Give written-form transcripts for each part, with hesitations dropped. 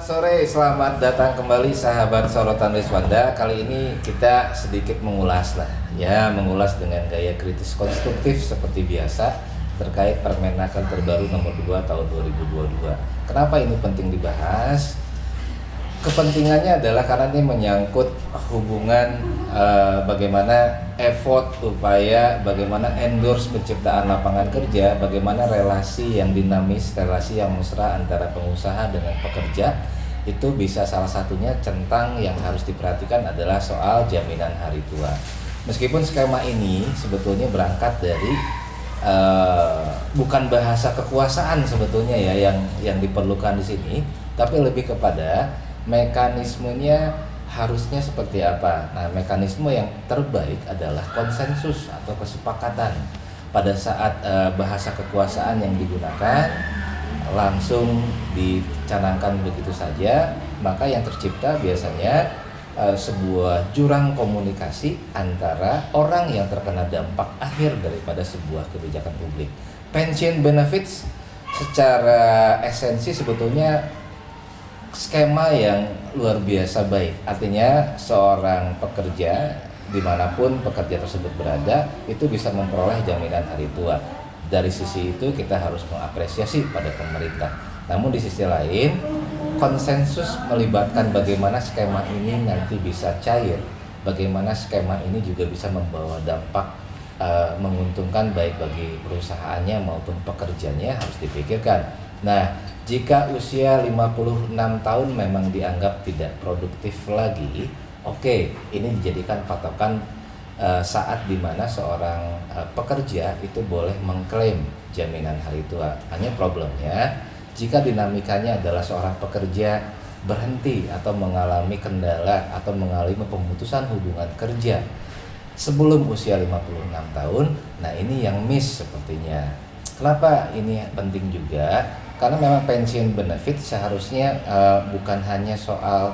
Selamat sore, selamat datang kembali sahabat Sorotan Riswanda. Kali ini kita sedikit mengulas mengulas dengan gaya kritis konstruktif seperti biasa terkait Permenaker terbaru nomor 2 tahun 2022. Kenapa ini penting dibahas? Kepentingannya adalah karena ini menyangkut hubungan bagaimana effort, upaya, bagaimana endorse penciptaan lapangan kerja, bagaimana relasi yang dinamis, relasi yang mesra antara pengusaha dengan pekerja. Itu bisa salah satunya centang yang harus diperhatikan adalah soal jaminan hari tua. Meskipun skema ini sebetulnya berangkat dari bukan bahasa kekuasaan sebetulnya yang diperlukan di sini, tapi lebih kepada mekanismenya harusnya seperti apa. Nah, mekanisme yang terbaik adalah konsensus atau kesepakatan. Pada saat bahasa kekuasaan yang digunakan langsung dicanangkan begitu saja, maka yang tercipta biasanya sebuah jurang komunikasi antara orang yang terkena dampak akhir daripada sebuah kebijakan publik. Pension benefits secara esensi sebetulnya skema yang luar biasa baik. Artinya seorang pekerja dimanapun pekerja tersebut berada itu bisa memperoleh jaminan hari tua. Dari sisi itu kita harus mengapresiasi pada pemerintah. Namun di sisi lain konsensus melibatkan bagaimana skema ini nanti bisa cair, bagaimana skema ini juga bisa membawa dampak menguntungkan baik bagi perusahaannya maupun pekerjanya harus dipikirkan. Nah, jika usia 56 tahun memang dianggap tidak produktif lagi, oke, ini dijadikan patokan saat dimana seorang pekerja itu boleh mengklaim jaminan hari tua. Hanya problemnya, jika dinamikanya adalah seorang pekerja berhenti atau mengalami kendala atau mengalami pemutusan hubungan kerja sebelum usia 56 tahun, nah ini yang miss sepertinya. Kenapa ini penting juga? Karena memang pension benefit seharusnya bukan hanya soal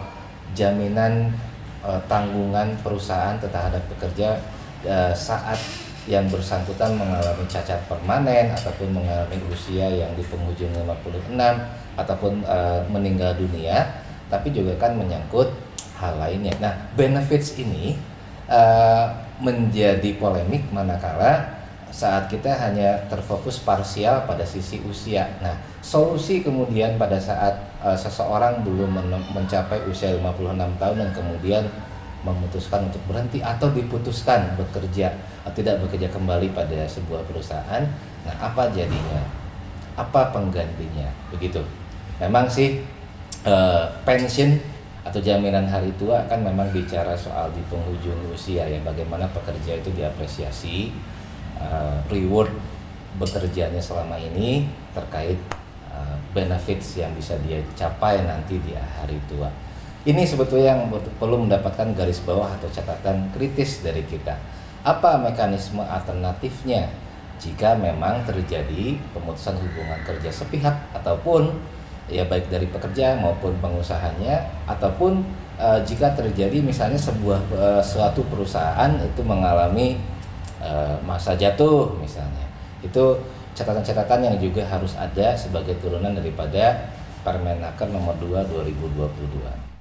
jaminan tanggungan perusahaan terhadap pekerja saat yang bersangkutan mengalami cacat permanen ataupun mengalami usia yang di penghujung 56 ataupun meninggal dunia, tapi juga kan menyangkut hal lainnya. Nah, benefits ini menjadi polemik manakala saat kita hanya terfokus parsial pada sisi usia. Nah, solusi kemudian pada saat seseorang belum mencapai usia 56 tahun dan kemudian memutuskan untuk berhenti atau diputuskan bekerja atau tidak bekerja kembali pada sebuah perusahaan, nah apa jadinya? Apa penggantinya? Begitu. Memang sih pensiun atau jaminan hari tua kan memang bicara soal di penghujung usia ya, bagaimana pekerja itu diapresiasi, reward bekerjanya selama ini terkait benefits yang bisa dia capai nanti di hari tua. Ini sebetulnya yang perlu mendapatkan garis bawah atau catatan kritis dari kita. Apa mekanisme alternatifnya jika memang terjadi pemutusan hubungan kerja sepihak ataupun ya baik dari pekerja maupun pengusahanya, ataupun jika terjadi misalnya suatu perusahaan itu mengalami masa jatuh misalnya. Itu catatan-catatan yang juga harus ada sebagai turunan daripada Permenaker nomor 2 2022.